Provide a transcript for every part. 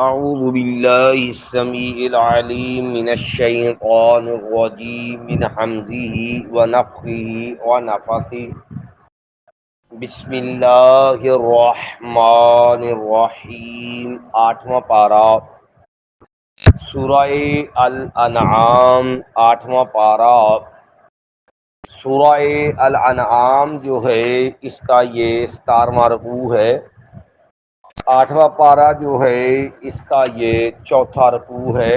اعوذ باللہ السمیع العلیم من الشیطان الرجیم من حمزه ونفخه ونفثه بسم اللہ الرحمن الرحیم۔ آٹھواں پارہ سورہ الانعام، آٹھواں پارہ سورہ الانعام جو ہے اس کا یہ 17واں رکوع ہے۔ آٹھواں پارہ جو ہے اس کا یہ چوتھا رکوع ہے،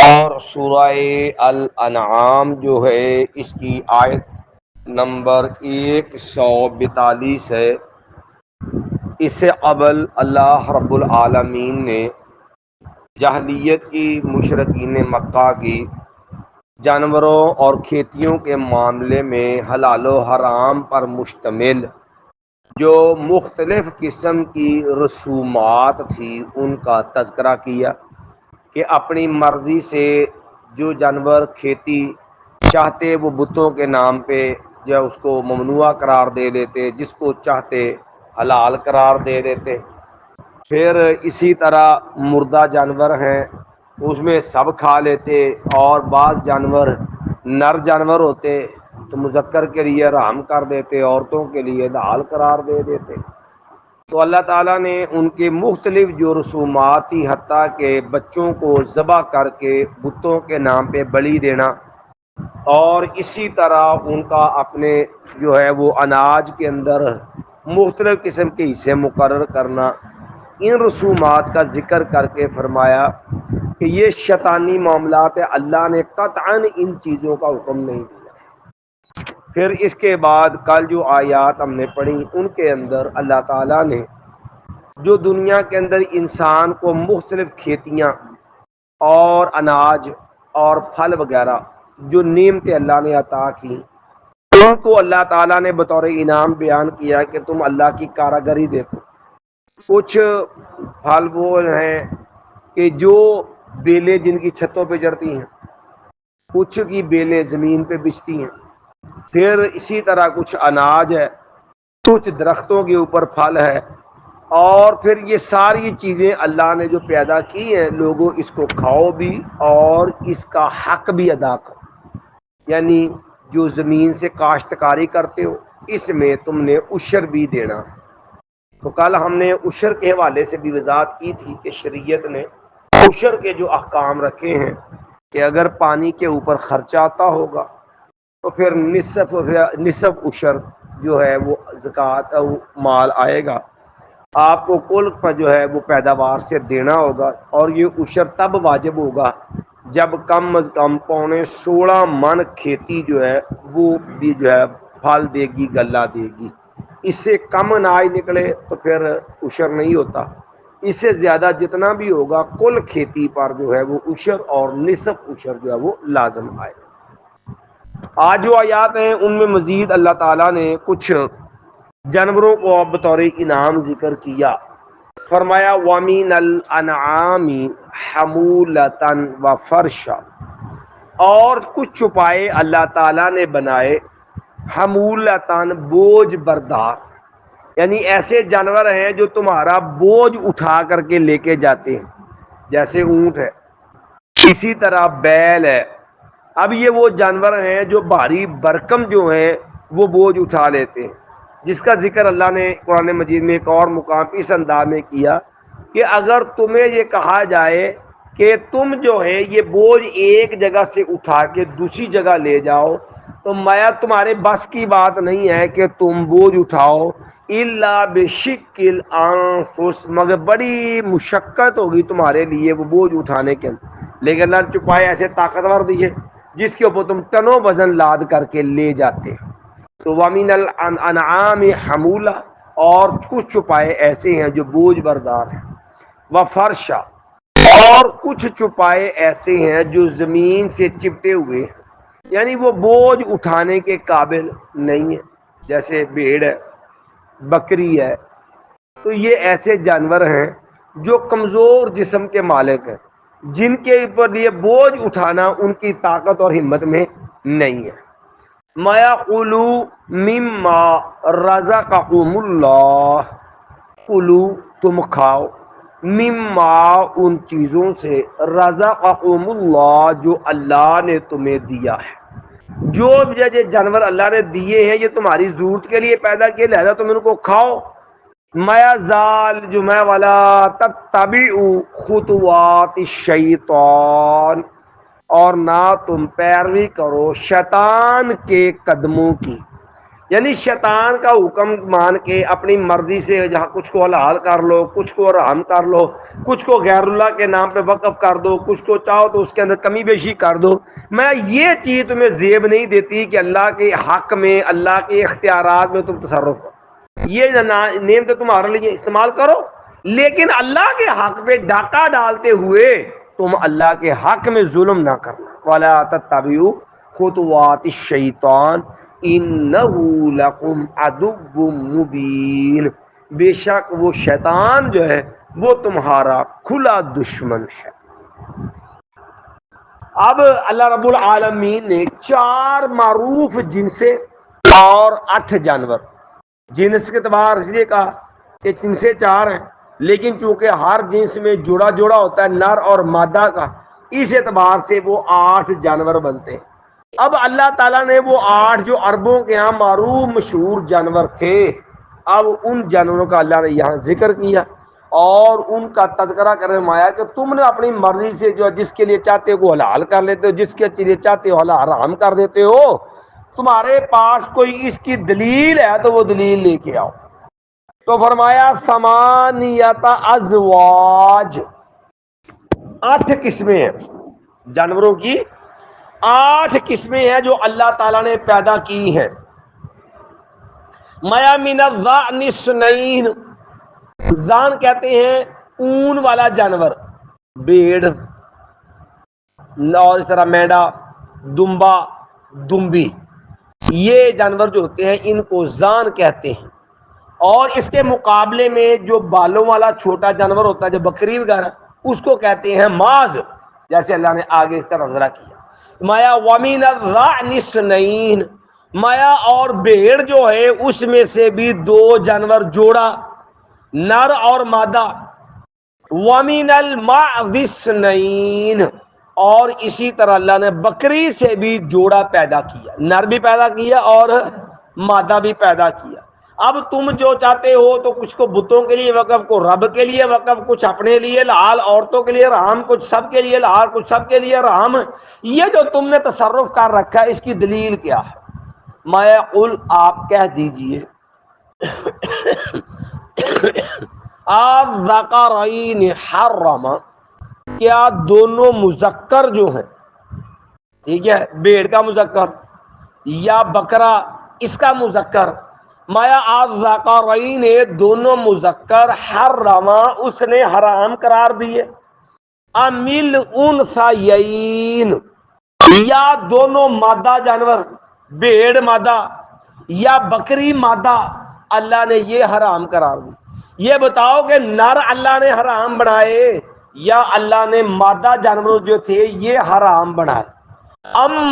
اور سورہ الانعام جو ہے اس کی آیت نمبر 142 ہے۔ اس سے قبل اللہ رب العالمین نے جاہلیت کی مشرکین مکہ کی جانوروں اور کھیتیوں کے معاملے میں حلال و حرام پر مشتمل جو مختلف قسم کی رسومات تھی ان کا تذکرہ کیا کہ اپنی مرضی سے جو جانور کھیتی چاہتے وہ بتوں کے نام پہ یا اس کو ممنوع قرار دے دیتے، جس کو چاہتے حلال قرار دے دیتے۔ پھر اسی طرح مردہ جانور ہیں اس میں سب کھا لیتے، اور بعض جانور نر جانور ہوتے تو مذکر کے لیے حرام کر دیتے، عورتوں کے لیے حلال قرار دے دیتے۔ تو اللہ تعالیٰ نے ان کے مختلف جو رسومات تھی، حتیٰ کہ بچوں کو ذبح کر کے بتوں کے نام پہ بلی دینا، اور اسی طرح ان کا اپنے جو ہے وہ اناج کے اندر مختلف قسم کے حصے مقرر کرنا، ان رسومات کا ذکر کر کے فرمایا کہ یہ شیطانی معاملات ہے، اللہ نے قطعاً ان چیزوں کا حکم نہیں دیا۔ پھر اس کے بعد کل جو آیات ہم نے پڑھی ان کے اندر اللہ تعالیٰ نے جو دنیا کے اندر انسان کو مختلف کھیتیاں اور اناج اور پھل وغیرہ جو نعمتیں اللہ نے عطا کی، ان کو اللہ تعالیٰ نے بطور انعام بیان کیا کہ تم اللہ کی کاراگری دیکھو۔ کچھ پھل وہ ہیں کہ جو بیلیں جن کی چھتوں پہ چڑھتی ہیں، کچھ کی بیلیں زمین پہ بچھتی ہیں، پھر اسی طرح کچھ اناج ہے، کچھ درختوں کے اوپر پھل ہے، اور پھر یہ ساری چیزیں اللہ نے جو پیدا کی ہیں، لوگوں اس کو کھاؤ بھی اور اس کا حق بھی ادا کرو۔ یعنی جو زمین سے کاشتکاری کرتے ہو اس میں تم نے عشر بھی دینا۔ تو کل ہم نے عشر کے حوالے سے بھی وضاحت کی تھی کہ شریعت نے عشر کے جو احکام رکھے ہیں کہ اگر پانی کے اوپر خرچہ آتا ہوگا تو پھر نصف عشر جو ہے وہ زکوٰۃ مال آئے گا، آپ کو کل پر جو ہے وہ پیداوار سے دینا ہوگا، اور یہ عشر تب واجب ہوگا جب کم از کم 16 من کھیتی جو ہے وہ بھی جو ہے پھل دے گی، غلہ دے گی۔ اس سے کم اناج نکلے تو پھر عشر نہیں ہوتا، اس سے زیادہ جتنا بھی ہوگا کل کھیتی پر جو ہے وہ عشر اور نصف عشر جو ہے وہ لازم آئے۔ آج جو آیات ہیں ان میں مزید اللہ تعالیٰ نے کچھ جانوروں کو بطور انعام ذکر کیا۔ فرمایا وَمِنَ الْأَنْعَامِ حَمُولَةً وَفَرْشًا، اور کچھ چھپائے اللہ تعالیٰ نے بنائے حمولتاً بوجھ بردار، یعنی ایسے جانور ہیں جو تمہارا بوجھ اٹھا کر کے لے کے جاتے ہیں، جیسے اونٹ ہے، اسی طرح بیل ہے۔ اب یہ وہ جانور ہیں جو بھاری بھرکم جو ہیں وہ بوجھ اٹھا لیتے ہیں، جس کا ذکر اللہ نے قرآن مجید میں ایک اور مقام پہ اس انداز میں کیا کہ اگر تمہیں یہ کہا جائے کہ تم جو ہے یہ بوجھ ایک جگہ سے اٹھا کے دوسری جگہ لے جاؤ تو میں تمہارے بس کی بات نہیں ہے کہ تم بوجھ اٹھاؤ، الا بشق الانفس، مگر بڑی مشقت ہوگی تمہارے لیے وہ بوجھ اٹھانے کے اندر۔ لیکن اللہ نے چھپائے ایسے طاقتور دیے جس کے اوپر تم ٹنوں وزن لاد کر کے لے جاتے۔ تو وَمِنَ الْأَنْعَامِ حَمُولَةً، اور کچھ چھپائے ایسے ہیں جو بوجھ بردار ہیں، وَفَرْشًا، اور کچھ چھپائے ایسے ہیں جو زمین سے چپٹے ہوئے ہیں، یعنی وہ بوجھ اٹھانے کے قابل نہیں ہے، جیسے بھیڑ ہے، بکری ہے۔ تو یہ ایسے جانور ہیں جو کمزور جسم کے مالک ہیں، جن کے اوپر یہ بوجھ اٹھانا ان کی طاقت اور ہمت میں نہیں ہے۔ مَا يَأْكُلُوا مِمَّا رَزَقَهُمُ اللَّهُ، کلو تم کھاؤ، مما ان چیزوں سے رزقکم اللہ جو اللہ نے تمہیں دیا ہے. جو یہ جانور اللہ نے دیے ہیں یہ تمہاری ضرورت کے لیے پیدا کیے، لہذا تم ان کو کھاؤ. مَا زال جو میں والا تتبعوا خطوات الشیطان، اور نہ تم پیروی کرو شیطان کے قدموں کی. یعنی شیطان کا حکم مان کے اپنی مرضی سے جہاں کچھ کو حلال کر لو، کچھ کو حرام کر لو، کچھ کو غیر اللہ کے نام پہ وقف کر دو، کچھ کو چاہو تو اس کے اندر کمی بیشی کر دو. میں یہ چیز تمہیں زیب نہیں دیتی کہ اللہ کے حق میں، اللہ کے اختیارات میں تم تصرف کرو. یہ نیم تو تمہارے لیے استعمال کرو، لیکن اللہ کے حق پہ ڈاکہ ڈالتے ہوئے تم اللہ کے حق میں ظلم نہ کرنا. وَلَا تَتَّبِعُوا خُطُوَاتِ الشَّيْطَانِ إِنَّهُ لَكُمْ عَدُوٌّ مُّبِينٌ، بے شک وہ شیطان جو ہے وہ تمہارا کھلا دشمن ہے. اب اللہ رب العالمین نے 4 معروف جنسیں اور 8 جانور. جنس کے اعتبار اس لیے کہا کہ جنسیں 4 ہیں، لیکن چونکہ ہر جنس میں جوڑا جوڑا ہوتا ہے نر اور مادہ کا، اس اعتبار سے وہ 8 جانور بنتے ہیں. اب اللہ تعالیٰ نے وہ 8 جو عربوں کے یہاں معروف مشہور جانور تھے، اب ان جانوروں کا اللہ نے یہاں ذکر کیا اور ان کا تذکرہ کر فرمایا کہ تم نے اپنی مرضی سے جو جس کے لیے چاہتے ہو حلال کر لیتے ہو، جس کے لیے چاہتے ہو حرام کر دیتے ہو. تمہارے پاس کوئی اس کی دلیل ہے تو وہ دلیل لے کے آؤ. تو فرمایا ثمانیت ازواج، 8 قسمیں ہیں جانوروں کی، 8 قسمیں ہیں جو اللہ تعالیٰ نے پیدا کی ہیں. مَا مِنَ الظَّأْنِ اثْنَيْنِ، ذان کہتے ہیں اون والا جانور، بھیڑ، اور اس طرح مینڈا، دمبا، دمبی، یہ جانور جو ہوتے ہیں ان کو ذان کہتے ہیں. اور اس کے مقابلے میں جو بالوں والا چھوٹا جانور ہوتا ہے جو بکری وغیرہ، اس کو کہتے ہیں ماز، جیسے اللہ نے آگے اس کا تذکرہ کیا. مایا وَمِنَ الظَّأْنِ اثْنَيْنِ، مایا اور بھیڑ جو ہے اس میں سے بھی 2 جانور جوڑا، نر اور مادہ. وَمِنَ الْمَعْزِ اثْنَيْنِ، اور اسی طرح اللہ نے بکری سے بھی جوڑا پیدا کیا، نر بھی پیدا کیا اور مادہ بھی پیدا کیا. اب تم جو چاہتے ہو تو کچھ کو بتوں کے لیے وقف، کو رب کے لیے وقف، کچھ اپنے لیے لحال، عورتوں کے لیے رحم، کچھ سب کے لیے لحال، کچھ سب کے لیے رحم. یہ جو تم نے تصرف کر رکھا ہے اس کی دلیل کیا ہے؟ میں قل، آپ کہہ دیجئے، الذکرین حرم، کیا دونوں مذکر جو ہیں، ٹھیک ہے، بھیڑ کا مذکر یا بکرا اس کا مذکر، مایا الذکرین دونوں مذکر، حرم اس نے حرام قرار دیے، امیل انثیین یا دونوں مادہ جانور، بھیڑ مادہ یا بکری مادہ، اللہ نے یہ حرام قرار دی. یہ بتاؤ کہ نر اللہ نے حرام بنائے یا اللہ نے مادہ جانور جو تھے یہ حرام بنائے.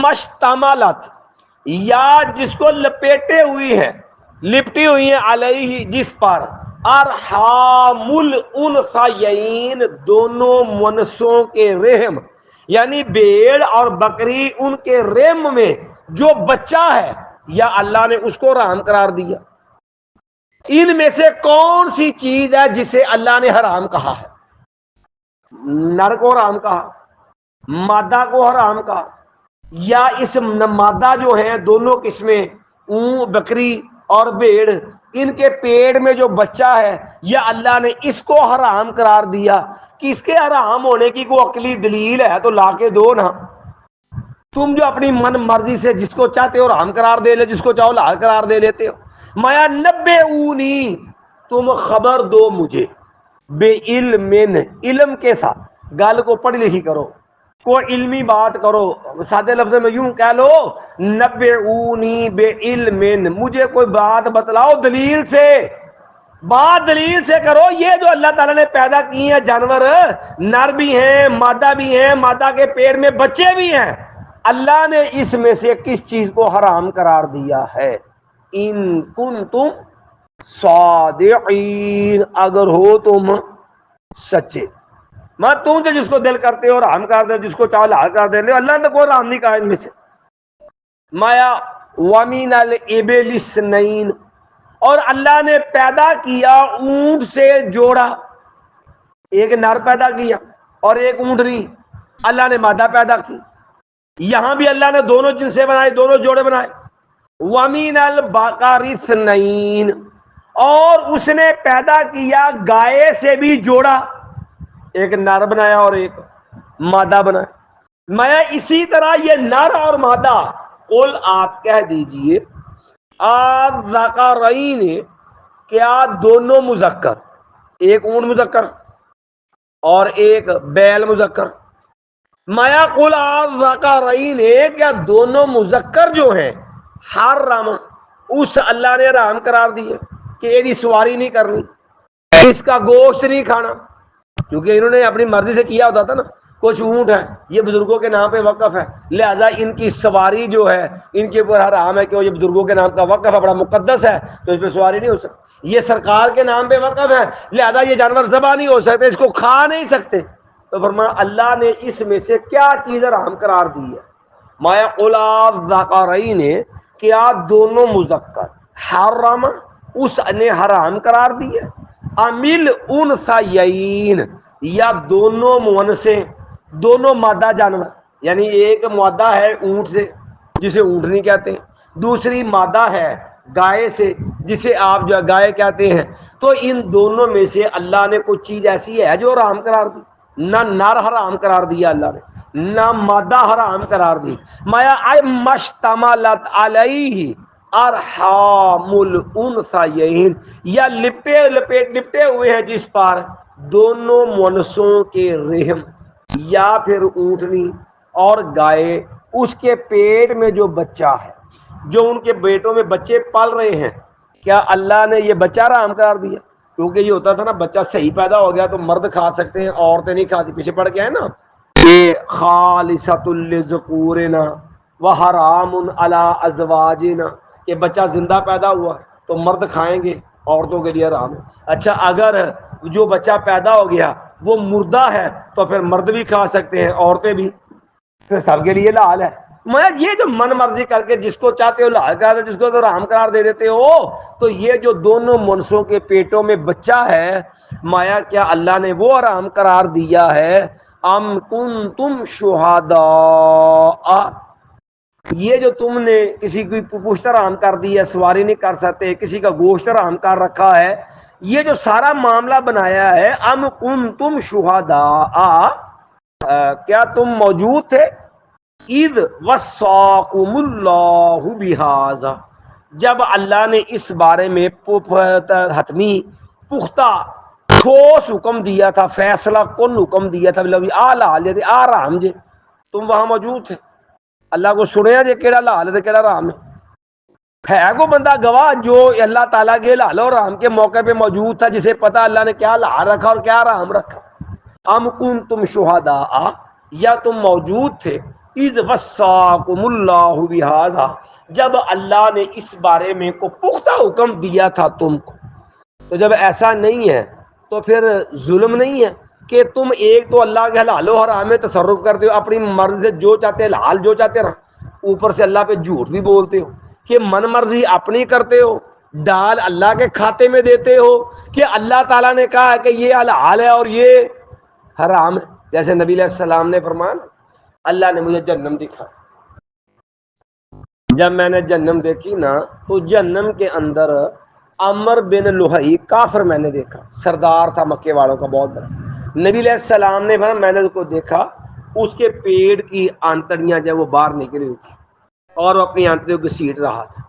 مشتملت، یا جس کو لپیٹے ہوئی ہیں، لپٹی ہوئی ہیں، علیہ جس پر، ارحام الانثیین دونوں منسوں کے رحم، یعنی بھیڑ اور بکری ان کے رحم میں جو بچہ ہے یا اللہ نے اس کو حرام قرار دیا. ان میں سے کون سی چیز ہے جسے اللہ نے حرام کہا ہے؟ نر کو حرام کہا، مادہ کو حرام کہا، یا اس مادہ جو ہیں دونوں قسمیں، اون بکری اور بھیڑ، ان کے پیٹ میں جو بچہ ہے یا اللہ نے اس کو حرام قرار دیا. کہ اس کے حرام ہونے کی کوئی عقلی دلیل ہے تو لا کے دو نا. تم جو اپنی من مرضی سے جس کو چاہتے ہو حرام قرار دے لے، جس کو چاہو حلال قرار دے لیتے ہو. مایا نبئونی، تم خبر دو مجھے، بے علم، علم کے ساتھ، گل کو پڑھ لکھی کرو، کوئی علمی بات کرو. سادے لفظ میں یوں کہہ لو، نبئونی بے علم، مجھے کوئی بات بتلاؤ دلیل سے، بات دلیل سے کرو. یہ جو اللہ تعالیٰ نے پیدا کی ہیں جانور، نر بھی ہیں مادہ بھی ہیں، مادہ کے پیٹ میں بچے بھی ہیں، اللہ نے اس میں سے کس چیز کو حرام قرار دیا ہے؟ ان کنتم صادقین، اگر ہو تم سچے. میں تم جو جس کو دل کرتے ہو حرام کر دے، جس کو چاہو حلال کر دے، اللہ نے کوئی حرام نہیں کہا ان میں سے. مایا وَمِنَ الْإِبِلِ اثْنَيْنِ، اور اللہ نے پیدا کیا اونٹ سے جوڑا، ایک نر پیدا کیا اور ایک اونٹنی، اللہ نے مادہ پیدا کی. یہاں بھی اللہ نے دونوں جنسیں بنائے، دونوں جوڑے بنائے. وَمِنَ الْبَقَرِ اثْنَيْنِ، اور اس نے پیدا کیا گائے سے بھی جوڑا، ایک نر بنایا اور ایک مادہ بنایا. میں اسی طرح یہ نر اور مادہ، قل آپ کہہ دیجئے الذکرین، کیا دونوں مذکر، ایک اونٹ مذکر اور ایک بیل مذکر. مایا قل الذکرین، کیا دونوں مذکر جو ہیں حرم، اس اللہ نے حرام قرار دیا کہ یہ سواری نہیں کرنی، اس کا گوشت نہیں کھانا، کیونکہ انہوں نے اپنی مرضی سے کیا ہوتا تھا نا. کچھ اونٹ ہے یہ بزرگوں کے نام پہ وقف ہے، لہذا ان کی سواری جو ہے ان کے اوپر حرام ہے کہ وہ یہ بزرگوں کے نام کا وقف ہے، بڑا مقدس ہے، تو اس پہ سواری نہیں ہو سکتی. یہ سرکار کے نام پہ وقف ہے، لہذا یہ جانور ذبح نہیں ہو سکتے، اس کو کھا نہیں سکتے. تو فرمایا اللہ نے اس میں سے کیا چیز حرام قرار دی ہے. ما یقول الذکرین، کیا دونوں مذکر، حرم اس نے حرام قرار دی ہے، امیل انثیین، یا دونوں مونسے، دونوں مادہ جانور، یعنی ایک مادہ ہے اونٹ سے جسے اونٹنی کہتے ہیں، دوسری مادہ ہے گائے سے جسے آپ جو گائے کہتے ہیں. تو ان دونوں میں سے اللہ نے کوئی چیز ایسی ہے جو حرام قرار دی؟ نہ نر حرام قرار دیا اللہ نے، نہ مادہ حرام قرار دی. مایا مشتملت علیہ ارحام الانثیین، یا لپٹے ہوئے ہیں جس پر دونوں منسوں کے رحم، یا پھر اونٹنی اور گائے اس کے پیٹ میں جو بچہ ہے، جو ان کے بیٹوں میں بچے پال رہے ہیں، کیا اللہ نے یہ بچہ حرام قرار دیا؟ کیونکہ یہ ہوتا تھا نا بچہ صحیح پیدا ہو گیا تو مرد کھا سکتے ہیں، عورتیں نہیں کھاتی. پیچھے پڑ گیا ہے نا خالصۃ لذکورنا وحرام علی ازواجنا، کہ بچہ زندہ پیدا ہوا تو مرد کھائیں گے، عورتوں کے لیے حرام ہے. اچھا اگر جو بچہ پیدا ہو گیا وہ مردہ ہے تو پھر مرد بھی کھا سکتے ہیں، عورتیں بھی، پھر سب کے لیے حلال ہے. میں یہ جو من مرضی کر کے جس کو چاہتے ہو حلال قرار دے، جس کو تو حرام قرار دے دیتے ہو، تو یہ جو دونوں منسوں کے پیٹوں میں بچہ ہے، مایا کیا اللہ نے وہ حرام قرار دیا ہے؟ ام کنتم شہداء، یہ جو تم نے کسی کی پشت حرام کر دی ہے، سواری نہیں کر سکتے، کسی کا گوشت حرام کر رکھا ہے، یہ جو سارا معاملہ بنایا ہے، ام کنتم شہداء، کیا تم موجود تھے؟ اذ وصاکم اللہ بہذا، جب اللہ نے اس بارے میں حتمی پختہ ٹھوس حکم دیا تھا، فیصلہ کن حکم دیا تھا، آرام جے تم وہاں موجود تھے، اللہ کو سنیا جے کیڑا لال ہے کیڑا رام ہے کو بندہ گواہ جو اللہ تعالیٰ کے لال اور رام کے موقع پہ موجود تھا، جسے پتا اللہ نے کیا لال رکھا اور کیا رام رکھا. ام کنتم شہداء، یا تم موجود تھے، اذ وصاکم اللہ بہذا، جب اللہ نے اس بارے میں کو پختہ حکم دیا تھا تم کو. تو جب ایسا نہیں ہے تو پھر ظلم نہیں ہے کہ تم ایک تو اللہ کے حلال و حرام میں تصرف کرتے ہو، اپنی مرضی سے جو چاہتے حلال جو چاہتے رہا، اوپر سے اللہ پہ جھوٹ بھی بولتے ہو کہ من مرضی اپنی کرتے ہو، ڈال اللہ کے کھاتے میں دیتے ہو کہ اللہ تعالیٰ نے کہا ہے کہ یہ حلال ہے اور یہ حرام ہے. جیسے نبی علیہ السلام نے فرمایا اللہ نے مجھے جہنم دکھا، جب میں نے جہنم دیکھی نا تو جہنم کے اندر عمر بن لوہی کافر میں نے دیکھا، سردار تھا مکے والوں کا بہت بڑا. نبی علیہ السلام نے فرمایا میں نے اس کو دیکھا، اس کے پیٹ کی آنتڑیاں جو وہ باہر نکلی ہوئی تھی اور وہ اپنی آنتڑیوں کو گھسیٹ رہا تھا.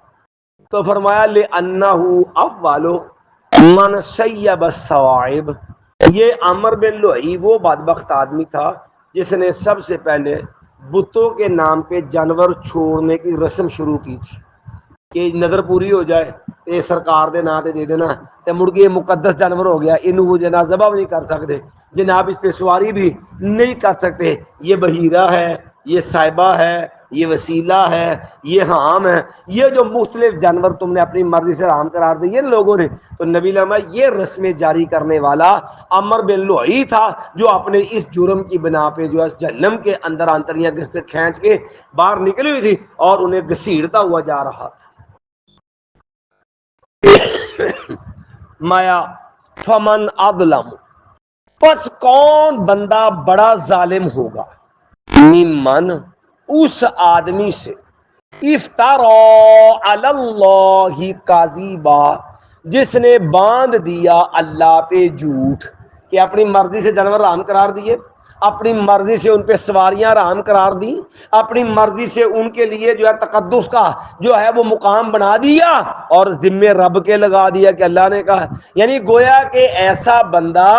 تو فرمایا لِأَنَّهُ أَوَّلُ مَنْ سَيَّبَ السَّوَائِبَ، یہ عمر بن لوہی وہ بدبخت آدمی تھا جس نے سب سے پہلے بتوں کے نام پہ جانور چھوڑنے کی رسم شروع کی تھی کہ نظر پوری ہو جائے تے سرکار دے نا تے دے دینا، تے مڑ کے یہ مقدس جانور ہو گیا، انہوں جناب ذبح بھی نہیں کر سکتے، جناب اس پہ سواری بھی نہیں کر سکتے، یہ بحیرہ ہے، یہ صاحبہ ہے، یہ وسیلہ ہے، یہ حام ہے، یہ جو مختلف جانور تم نے اپنی مرضی سے حرام قرار دیے لوگوں نے، تو نبی لما یہ رسمیں جاری کرنے والا عمر بن لوہی تھا، جو اپنے اس جرم کی بنا پہ جو ہے جہنم کے اندر آنتریاں کھینچ کے باہر نکلی ہوئی تھی اور انہیں گھسیٹتا ہوا جا رہا تھا۔ مایا فمن اظلم، پس کون بندہ بڑا ظالم ہوگا، ممن اس آدمی سے، افترا علی اللہ کاذبا جس نے باندھ دیا اللہ پہ جھوٹ، کہ اپنی مرضی سے جانور حرام قرار دیے، اپنی مرضی سے ان پہ سواریاں حرام قرار دی، اپنی مرضی سے ان کے لیے جو ہے تقدس کا جو ہے وہ مقام بنا دیا اور ذمے رب کے لگا دیا کہ اللہ نے کہا۔ یعنی گویا کہ ایسا بندہ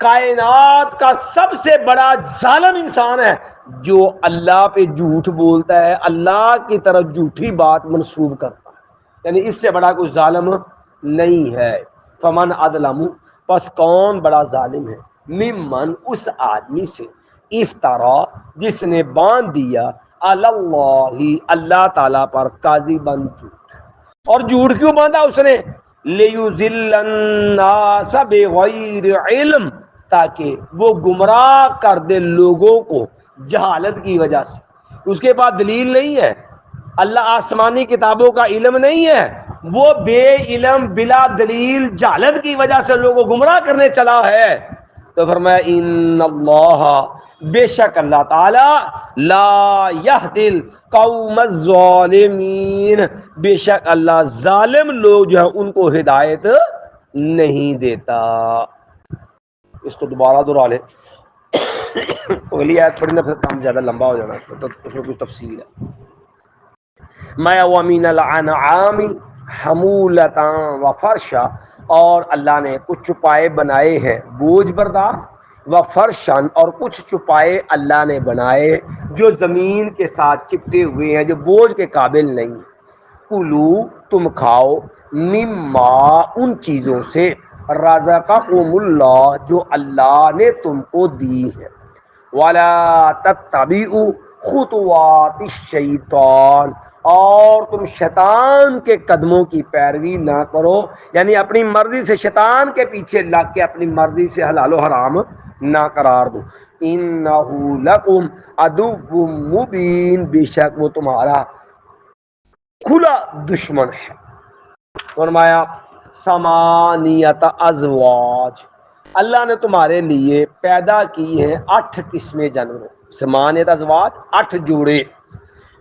کائنات کا سب سے بڑا ظالم انسان ہے، جو اللہ پہ جھوٹ بولتا ہے، اللہ کی طرف جھوٹی بات منسوب کرتا ہے، یعنی اس سے بڑا کوئی ظالم نہیں ہے۔ فمن اظلم، پس کون بڑا ظالم ہے، ممن اس آدمی سے، افترا جس نے باندھ دیا علی اللہ اللہ تعالیٰ پر کاذبا جھوٹ، اور جھوٹ کیوں باندھا اس نے، لیضل الناس بغیر علم، تاکہ وہ گمراہ کر دے لوگوں کو جہالت کی وجہ سے۔ اس کے پاس دلیل نہیں ہے، اللہ آسمانی کتابوں کا علم نہیں ہے، وہ بے علم بلا دلیل جہالت کی وجہ سے لوگوں کو گمراہ کرنے چلا ہے۔ تو فرمایا ان اللہ، بے شک اللہ تعالی، لا یہدی القوم الظالمین، بے شک اللہ ظالم لوگ جو ہے ان کو ہدایت نہیں دیتا۔ اس کو دوبارہ دہرا لیں، اگلی آیت پڑھنے سے کام زیادہ لمبا ہو جانا ہے، تو اس میں کچھ تفصیل ہے۔ ما ومن الانعام حمولتا و فرشا، اور اللہ نے کچھ چپائے بنائے ہیں بوجھ بردار، و فرشن اور کچھ چپائے اللہ نے بنائے جو زمین کے ساتھ چپٹے ہوئے ہیں، جو بوجھ کے قابل نہیں ہیں۔ کلو، تم کھاؤ، مما، ان چیزوں سے، رزقکم اللہ، جو اللہ نے تم کو دی ہے، ولا تتبعوا خطوات الشیطان، اور تم شیطان کے قدموں کی پیروی نہ کرو، یعنی اپنی مرضی سے شیطان کے پیچھے لگ کے اپنی مرضی سے حلال و حرام نہ قرار دو۔ انہ لکم عدو مبین، بے شک وہ تمہارا کھلا دشمن ہے۔ فرمایا ثمانیت ازواج، اللہ نے تمہارے لیے پیدا کی ہیں 8 قسمیں جانوروں، ثمانیت ازواج 8 جوڑے،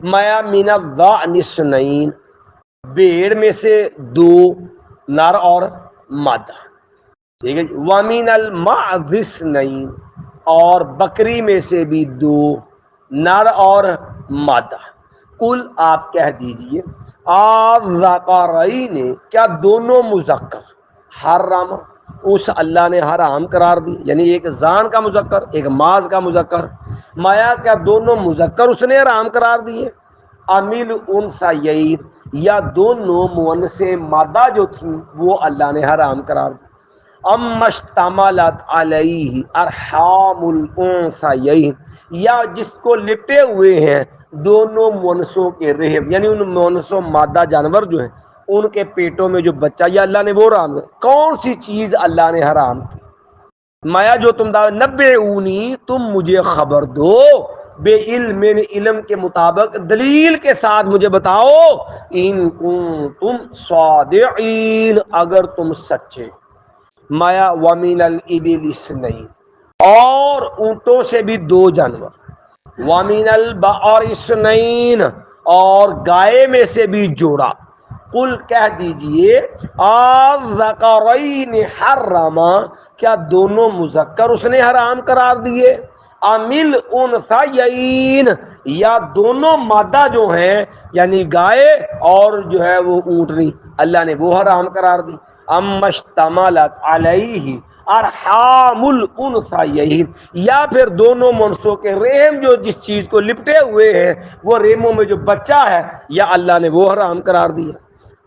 مایا من الضأن اثنین، بھیڑ میں سے 2 نر اور مادہ، ٹھیک ہے جی، ومن المعز اثنین، اور بکری میں سے بھی 2 نر اور مادہ۔ قل، آپ کہہ دیجئے، الذکرین، کیا دونوں مذکر، حرم، اس اللہ نے حرام قرار دی، یعنی ایک ذان کا مذکر ایک ماذ کا مذکر، مایا کیا دونوں مذکر اس نے حرام قرار دیے، امیل انثیین، یا دونوں مؤنث مادہ جو تھیں وہ اللہ نے حرام قرار دی، ام اشتملت علیہ ارحام الانثیین، یا جس کو لپٹے ہوئے ہیں دونوں مؤنثوں کے رحم، یعنی ان مؤنثوں مادہ جانور جو ہیں ان کے پیٹوں میں جو بچہ، یا اللہ نے وہ حرام کیا، کون سی چیز اللہ نے حرام کی، مایا جو تم نبئونی، تم مجھے خبر دو، بے علم، علم کے مطابق دلیل کے ساتھ مجھے بتاؤ، ان کنتم صادقین، اگر تم سچے، مایا ومن الابل اثنین، اور اونٹوں سے بھی 2 جانور، ومن البقر اثنین، اور گائے میں سے بھی جوڑا، قل، کہہ دیجئے، الذکرین حرم، کیا دونوں مذکر اس نے حرام قرار دیے، امیل انثیین، یا دونوں مادہ جو ہیں یعنی گائے اور جو ہے وہ اونٹنی اللہ نے وہ حرام قرار دی، ام اشتملت علیہ ارحام الانثیین، یا پھر دونوں منسوں کے رحم جو جس چیز کو لپٹے ہوئے ہیں وہ رحموں میں جو بچہ ہے یا اللہ نے وہ حرام قرار دیا۔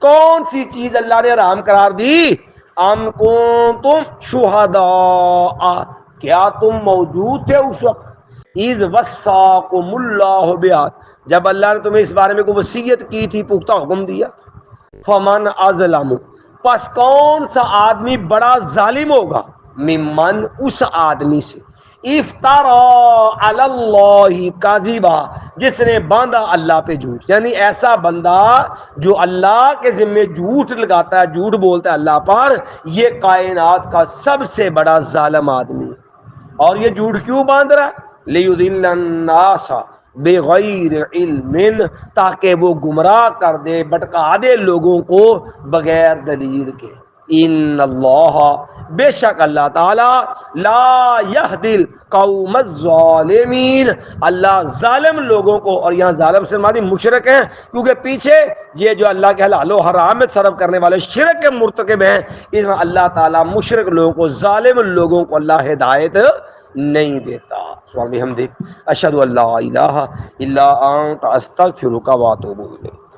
کون سی چیز اللہ نے حرام قرار دی، ام کنتم شہداء، کیا تم موجود تھے اس وقت، اذ وصاکم اللہ بہذا، جب اللہ نے تمہیں اس بارے میں کوئی وصیت کی تھی، پختہ حکم دیا، فمن اظلم، پس کون سا آدمی بڑا ظالم ہوگا، ممن، اس آدمی سے، افترا علی اللہ کاذبا، جس نے باندھا اللہ پہ جھوٹ، یعنی ایسا بندہ جو اللہ کے ذمے جھوٹ لگاتا ہے، جھوٹ بولتا ہے اللہ پر، یہ کائنات کا سب سے بڑا ظالم آدمی ہے۔ اور یہ جھوٹ کیوں باندھ رہا ہے؟ لیضل الناس بغیر علم، تاکہ وہ گمراہ کر دے، بھٹکا دے لوگوں کو بغیر دلیل کے۔ ان اللہ، بے شک اللہ تعالی، لا یہدی القوم الظالمین، اللہ ظالم لوگوں کو، اور یہاں ظالم سے مراد مشرک ہیں، کیونکہ پیچھے یہ جو اللہ کے حلال و حرام میں صرف کرنے والے شرک کے مرتکب ہیں، اس میں اللہ تعالیٰ مشرک لوگوں کو، ظالم لوگوں کو اللہ ہدایت نہیں دیتا۔ سبحان بحمدک، اشہد ان لا الہ الا انت، استغفرک و اتوب الیک۔